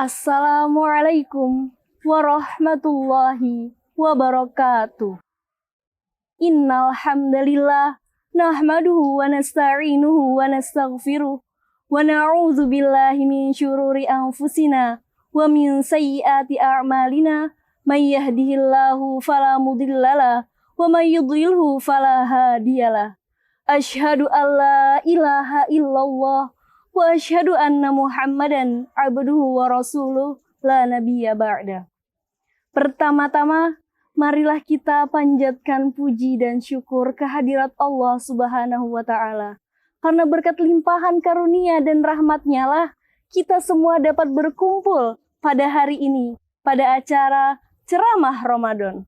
Assalamualaikum warahmatullahi wabarakatuh. Innal hamdalillah nahmaduhu wa nasta'inuhu wa nastaghfiruh wa na'udzu billahi min syururi anfusina wa min sayyiati a'malina may yahdihillahu fala mudhillalah wa may yudlilhu fala hadiyalah. Asyhadu an la ilaha illallah wa asyhadu anna Muhammadan abduhu wa rasuluh la nabiyya ba'da. Pertama-tama, marilah kita panjatkan puji dan syukur kehadirat Allah Subhanahu wa Ta'ala. Karena berkat limpahan karunia dan rahmat-Nya lah kita semua dapat berkumpul pada hari ini pada acara ceramah Ramadan.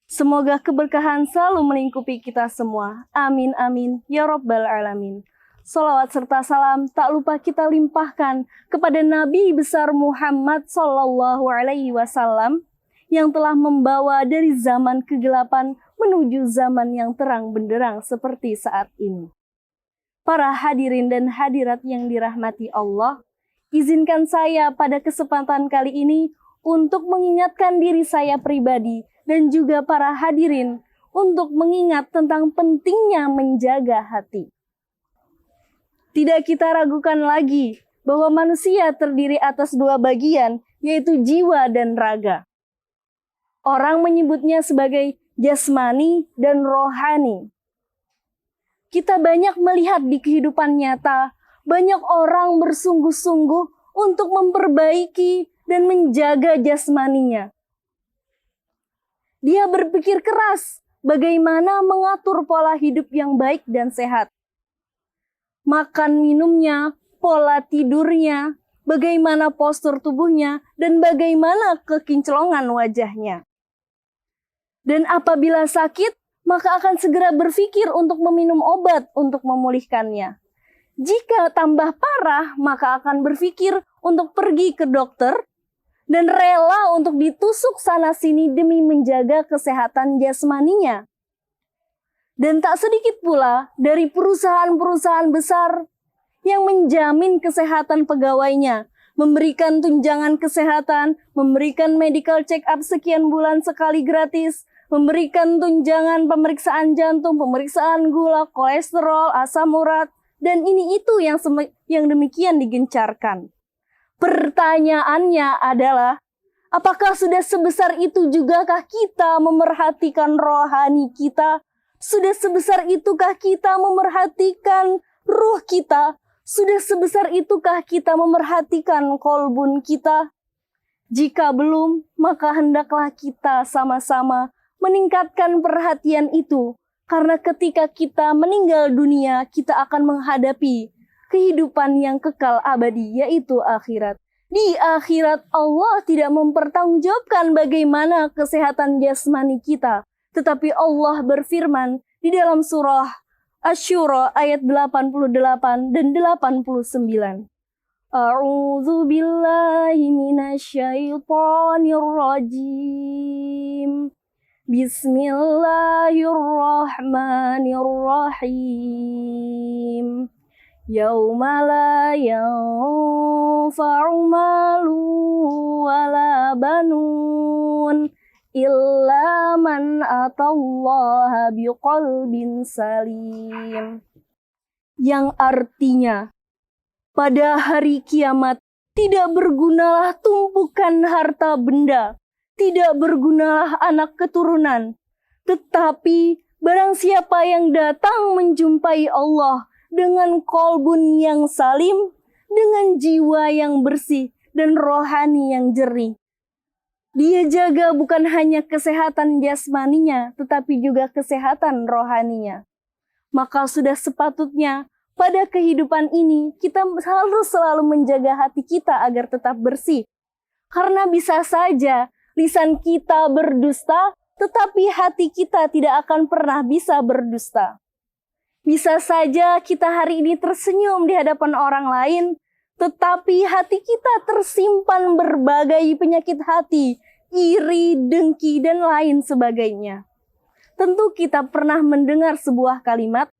Semoga keberkahan selalu melingkupi kita semua. Amin amin ya rabbal alamin. Salawat serta salam tak lupa kita limpahkan kepada Nabi besar Muhammad Sallallahu Alaihi Wasallam yang telah membawa dari zaman kegelapan menuju zaman yang terang benderang seperti saat ini. Para hadirin dan hadirat yang dirahmati Allah, izinkan saya pada kesempatan kali ini untuk mengingatkan diri saya pribadi dan juga para hadirin untuk mengingat tentang pentingnya menjaga hati. Tidak kita ragukan lagi bahwa manusia terdiri atas dua bagian, yaitu jiwa dan raga. Orang menyebutnya sebagai jasmani dan rohani. Kita banyak melihat di kehidupan nyata, banyak orang bersungguh-sungguh untuk memperbaiki dan menjaga jasmaninya. Dia berpikir keras bagaimana mengatur pola hidup yang baik dan sehat. Makan minumnya, pola tidurnya, bagaimana postur tubuhnya, dan bagaimana kekinclongan wajahnya. Dan apabila sakit, maka akan segera berpikir untuk meminum obat untuk memulihkannya. Jika tambah parah, maka akan berpikir untuk pergi ke dokter dan rela untuk ditusuk sana-sini demi menjaga kesehatan jasmaninya. Dan tak sedikit pula dari perusahaan-perusahaan besar yang menjamin kesehatan pegawainya, memberikan tunjangan kesehatan, memberikan medical check-up sekian bulan sekali gratis, memberikan tunjangan pemeriksaan jantung, pemeriksaan gula, kolesterol, asam urat, dan ini itu yang demikian digencarkan. Pertanyaannya adalah, apakah sudah sebesar itu jugakah kita memerhatikan rohani kita? Sudah sebesar itukah kita memerhatikan ruh kita? Sudah sebesar itukah kita memerhatikan kolbun kita? Jika belum, maka hendaklah kita sama-sama meningkatkan perhatian itu. Karena ketika kita meninggal dunia, kita akan menghadapi kehidupan yang kekal abadi, yaitu akhirat. Di akhirat Allah tidak mempertanggungjawabkan bagaimana kesehatan jasmani kita. Tetapi Allah berfirman di dalam surah Asy-Syura ayat 88 dan 89. A'udzu billahi minasyaitonir rajim. Bismillahirrahmanirrahim. Yauma la yanfa'u malu wala banun illa man atallaha biqalbin salim. Yang artinya, pada hari kiamat tidak bergunalah tumpukan harta benda, tidak bergunalah anak keturunan, tetapi barang siapa yang datang menjumpai Allah dengan kolbun yang salim, dengan jiwa yang bersih dan rohani yang jernih. Dia jaga bukan hanya kesehatan jasmaninya, tetapi juga kesehatan rohaninya. Maka sudah sepatutnya pada kehidupan ini kita harus selalu menjaga hati kita agar tetap bersih. Karena bisa saja lisan kita berdusta, tetapi hati kita tidak akan pernah bisa berdusta. Bisa saja kita hari ini tersenyum di hadapan orang lain, tetapi hati kita tersimpan berbagai penyakit hati, iri, dengki, dan lain sebagainya. Tentu kita pernah mendengar sebuah kalimat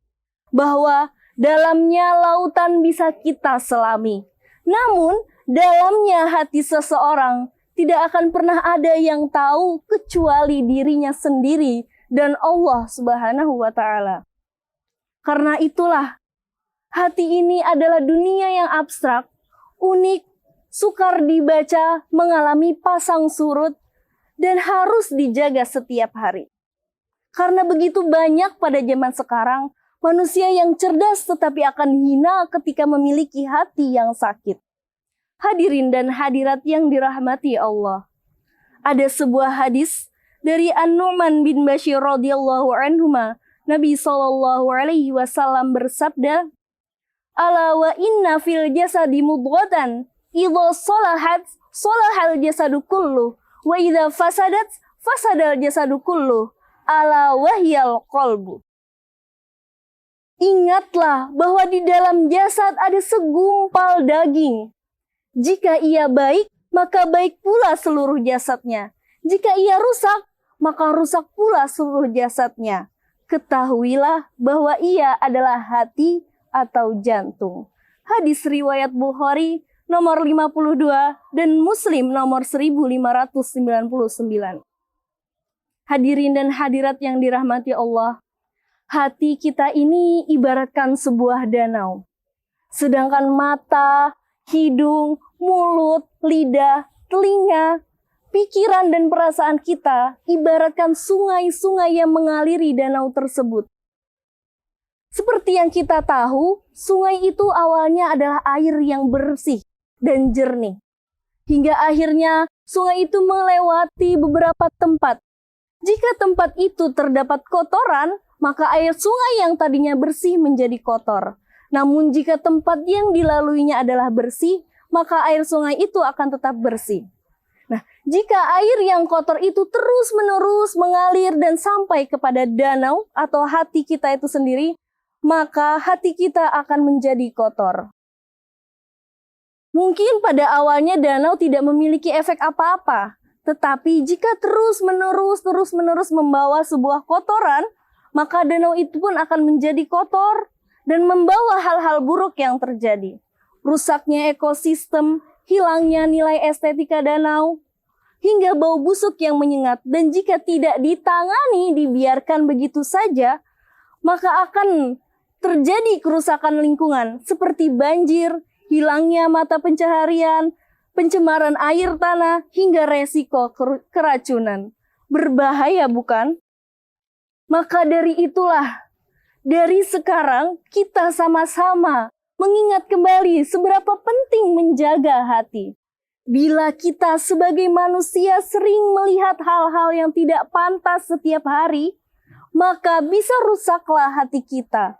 bahwa dalamnya lautan bisa kita selami, namun dalamnya hati seseorang tidak akan pernah ada yang tahu kecuali dirinya sendiri dan Allah Subhanahu wa Ta'ala. Karena itulah, hati ini adalah dunia yang abstrak, unik, sukar dibaca, mengalami pasang surut, dan harus dijaga setiap hari. Karena begitu banyak pada zaman sekarang, manusia yang cerdas tetapi akan hina ketika memiliki hati yang sakit. Hadirin dan hadirat yang dirahmati Allah. Ada sebuah hadis dari An-Nu'man bin Bashir radhiyallahu anhuma, Nabi SAW bersabda, "Ala wa inna fil jasadi mudghatan, idza salahat salahal jasadu kullu, wa idza fasadat fasadal jasadu kullu, ala wahyal qalbu." Ingatlah bahwa di dalam jasad ada segumpal daging. Jika ia baik, maka baik pula seluruh jasadnya. Jika ia rusak, maka rusak pula seluruh jasadnya. Ketahuilah bahwa ia adalah hati atau jantung. Hadis riwayat Bukhari nomor 52 dan Muslim nomor 1599. Hadirin dan hadirat yang dirahmati Allah, hati kita ini ibaratkan sebuah danau. Sedangkan mata, hidung, mulut, lidah, telinga, pikiran dan perasaan kita ibaratkan sungai-sungai yang mengaliri danau tersebut. Seperti yang kita tahu, sungai itu awalnya adalah air yang bersih dan jernih. Hingga akhirnya sungai itu melewati beberapa tempat. Jika tempat itu terdapat kotoran, maka air sungai yang tadinya bersih menjadi kotor. Namun jika tempat yang dilaluinya adalah bersih, maka air sungai itu akan tetap bersih. Nah, jika air yang kotor itu terus-menerus mengalir dan sampai kepada danau atau hati kita itu sendiri, maka hati kita akan menjadi kotor. Mungkin pada awalnya danau tidak memiliki efek apa-apa, tetapi jika terus-menerus membawa sebuah kotoran, maka danau itu pun akan menjadi kotor dan membawa hal-hal buruk yang terjadi. Rusaknya ekosistem, hilangnya nilai estetika danau, hingga bau busuk yang menyengat. Dan jika tidak ditangani, dibiarkan begitu saja, maka akan terjadi kerusakan lingkungan seperti banjir, hilangnya mata pencaharian, pencemaran air tanah, hingga resiko keracunan. Berbahaya bukan? Maka dari itulah, dari sekarang kita sama-sama mengingat kembali seberapa penting menjaga hati. Bila kita sebagai manusia sering melihat hal-hal yang tidak pantas setiap hari, maka bisa rusaklah hati kita.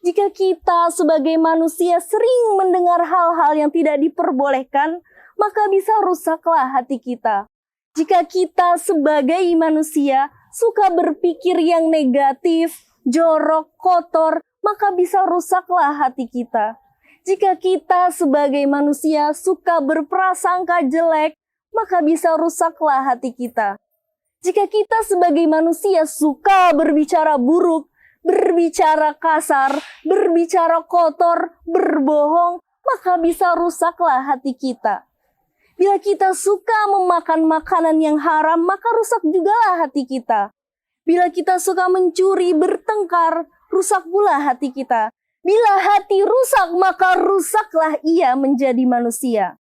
Jika kita sebagai manusia sering mendengar hal-hal yang tidak diperbolehkan, maka bisa rusaklah hati kita. Jika kita sebagai manusia suka berpikir yang negatif, jorok, kotor, maka bisa rusaklah hati kita. Jika kita sebagai manusia suka berprasangka jelek, maka bisa rusaklah hati kita. Jika kita sebagai manusia suka berbicara buruk, berbicara kasar, berbicara kotor, berbohong, maka bisa rusaklah hati kita. Bila kita suka memakan makanan yang haram, maka rusak jugalah hati kita. Bila kita suka mencuri, bertengkar, rusak pula hati kita. Bila hati rusak, maka rusaklah ia menjadi manusia.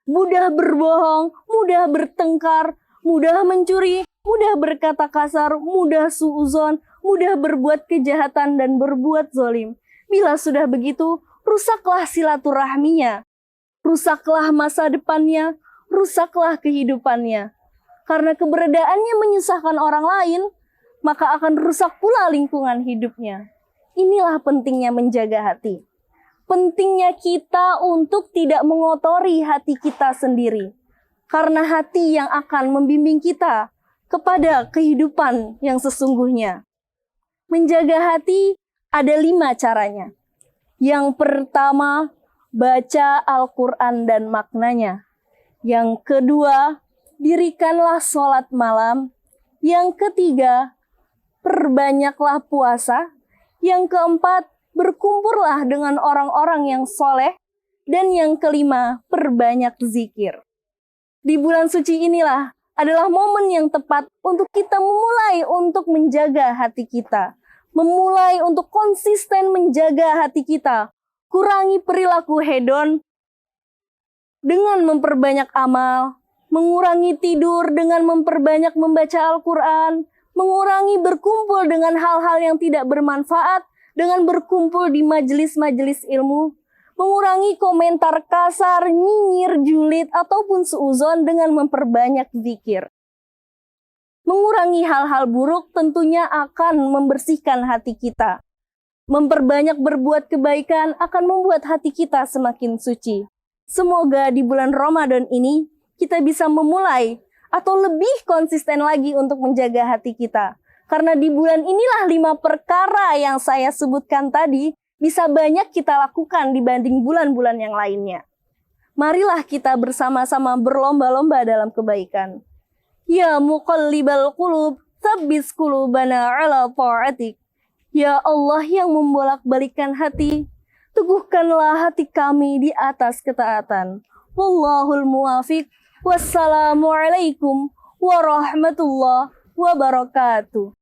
Mudah berbohong, mudah bertengkar, mudah mencuri, mudah berkata kasar, mudah suuzon, mudah berbuat kejahatan dan berbuat zalim. Bila sudah begitu, rusaklah silaturahminya, rusaklah masa depannya, rusaklah kehidupannya. Karena keberadaannya menyusahkan orang lain, maka akan rusak pula lingkungan hidupnya. Inilah pentingnya menjaga hati. Pentingnya kita untuk tidak mengotori hati kita sendiri. Karena hati yang akan membimbing kita kepada kehidupan yang sesungguhnya. Menjaga hati ada 5 caranya. Yang pertama, baca Al-Quran dan maknanya. Yang kedua, dirikanlah sholat malam. Yang ketiga, perbanyaklah puasa. Yang keempat, berkumpullah dengan orang-orang yang soleh. Dan yang kelima, perbanyak zikir. Di bulan suci inilah adalah momen yang tepat untuk kita memulai untuk menjaga hati kita. Memulai untuk konsisten menjaga hati kita. Kurangi perilaku hedon dengan memperbanyak amal. Mengurangi tidur dengan memperbanyak membaca Al-Quran. Mengurangi berkumpul dengan hal-hal yang tidak bermanfaat dengan berkumpul di majelis-majelis ilmu. Mengurangi komentar kasar, nyinyir, julid, ataupun suuzon dengan memperbanyak zikir. Mengurangi hal-hal buruk tentunya akan membersihkan hati kita. Memperbanyak berbuat kebaikan akan membuat hati kita semakin suci. Semoga di bulan Ramadan ini kita bisa memulai atau lebih konsisten lagi untuk menjaga hati kita. Karena di bulan inilah 5 perkara yang saya sebutkan tadi bisa banyak kita lakukan dibanding bulan-bulan yang lainnya. Marilah kita bersama-sama berlomba-lomba dalam kebaikan. Ya muqallibal qulub, tsabbis qulubana ala ta'atik. Ya Allah yang membolak-balikkan hati, teguhkanlah hati kami di atas ketaatan. Wallahul muwafiq. Wassalamualaikum warahmatullahi wabarakatuh.